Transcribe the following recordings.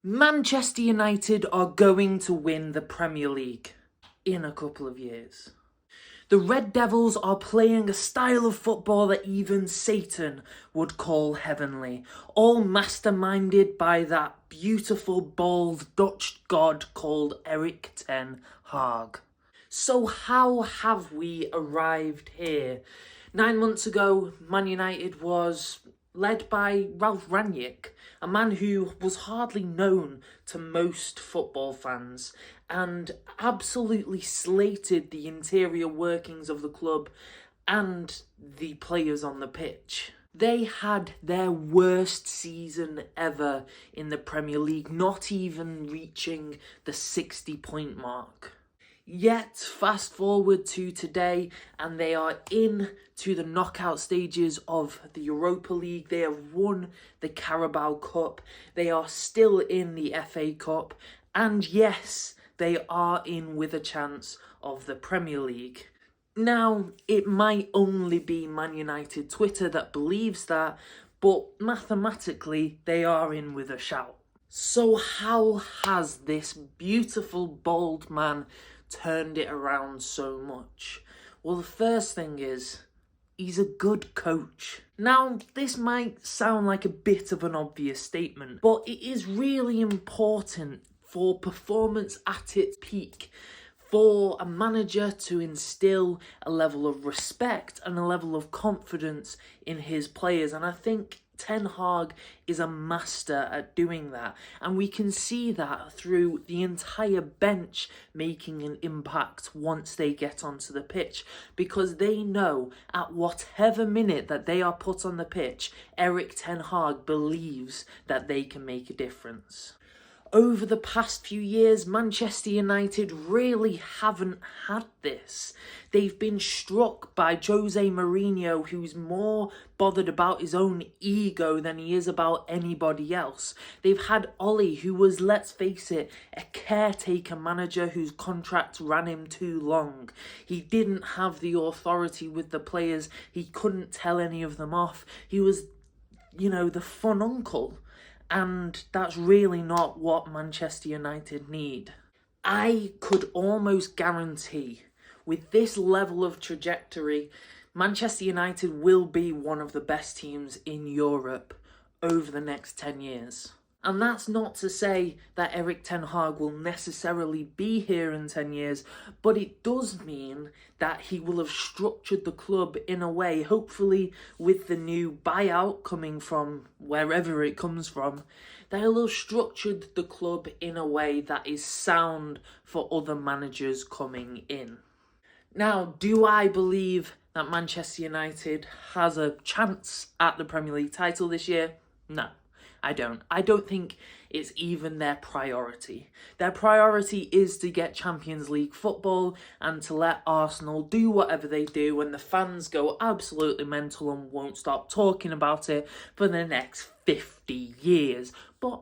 Manchester United are going to win the Premier League in a couple of years. The Red Devils are playing a style of football that even Satan would call heavenly, all masterminded by that beautiful, bald Dutch god called Erik ten Hag. So how have we arrived here? 9 months ago, Man United was led by Ralf Rangnick, a man who was hardly known to most football fans and absolutely slated the interior workings of the club and the players on the pitch. They had their worst season ever in the Premier League, not even reaching the 60-point mark. Yet, fast forward to today, and they are in to the knockout stages of the Europa League. They have won the Carabao Cup. They are still in the FA Cup. And yes, they are in with a chance of the Premier League. Now, it might only be Man United Twitter that believes that, but mathematically, they are in with a shout. So how has this beautiful, bold man turned it around so much? Well, the first thing is, he's a good coach. Now, this might sound like a bit of an obvious statement, but it is really important for performance at its peak for a manager to instill a level of respect and a level of confidence in his players. And I think Ten Hag is a master at doing that, and we can see that through the entire bench making an impact once they get onto the pitch, because they know at whatever minute that they are put on the pitch, Erik ten Hag believes that they can make a difference. Over the past few years, Manchester United really haven't had this. They've been struck by Jose Mourinho, who's more bothered about his own ego than he is about anybody else. They've had Ollie, who was, let's face it, a caretaker manager whose contract ran him too long. He didn't have the authority with the players. He couldn't tell any of them off. He was, the fun uncle. And that's really not what Manchester United need. I could almost guarantee, with this level of trajectory, Manchester United will be one of the best teams in Europe over the next 10 years. And that's not to say that Erik ten Hag will necessarily be here in 10 years, but it does mean that he will have structured the club in a way, hopefully with the new buyout coming from wherever it comes from, that he'll have structured the club in a way that is sound for other managers coming in. Now, do I believe that Manchester United has a chance at the Premier League title this year? No. I don't think it's even their priority. Their priority is to get Champions League football and to let Arsenal do whatever they do, and the fans go absolutely mental and won't stop talking about it for the next 50 years. But,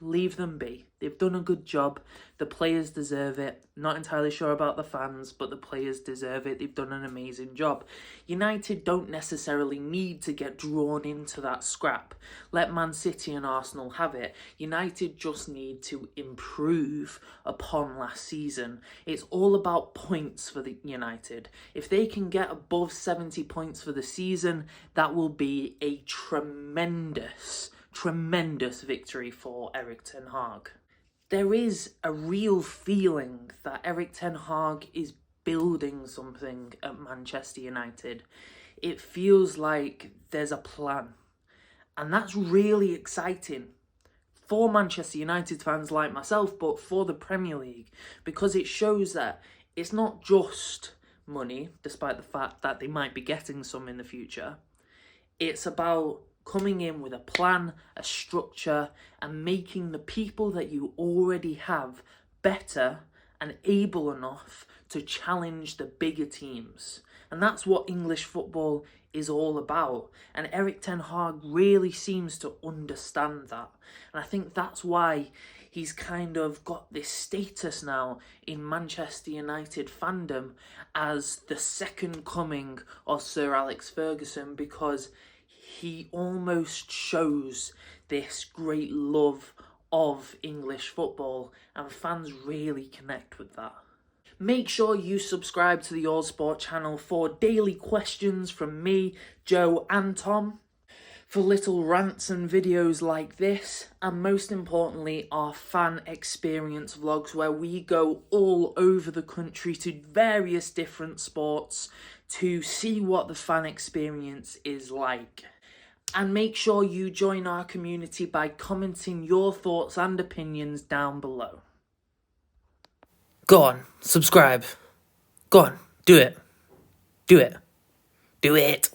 leave them be. They've done a good job. The players deserve it. Not entirely sure about the fans, but the players deserve it. They've done an amazing job. United don't necessarily need to get drawn into that scrap. Let Man City and Arsenal have it. United just need to improve upon last season. It's all about points for the United. If they can get above 70 points for the season, that will be a tremendous victory for Erik ten Hag. There is a real feeling that Erik ten Hag is building something at Manchester United. It feels like there's a plan, and that's really exciting for Manchester United fans like myself, but for the Premier League, because it shows that it's not just money, despite the fact that they might be getting some in the future. It's about coming in with a plan, a structure, and making the people that you already have better and able enough to challenge the bigger teams. And that's what English football is all about. And Erik ten Hag really seems to understand that. And I think that's why he's kind of got this status now in Manchester United fandom as the second coming of Sir Alex Ferguson, because he almost shows this great love of English football, and fans really connect with that. Make sure you subscribe to the All Sport channel for daily questions from me, Joe and Tom, for little rants and videos like this, and most importantly our fan experience vlogs where we go all over the country to various different sports to see what the fan experience is like. And make sure you join our community by commenting your thoughts and opinions down below. Go on, subscribe. Go on, do it. Do it. Do it.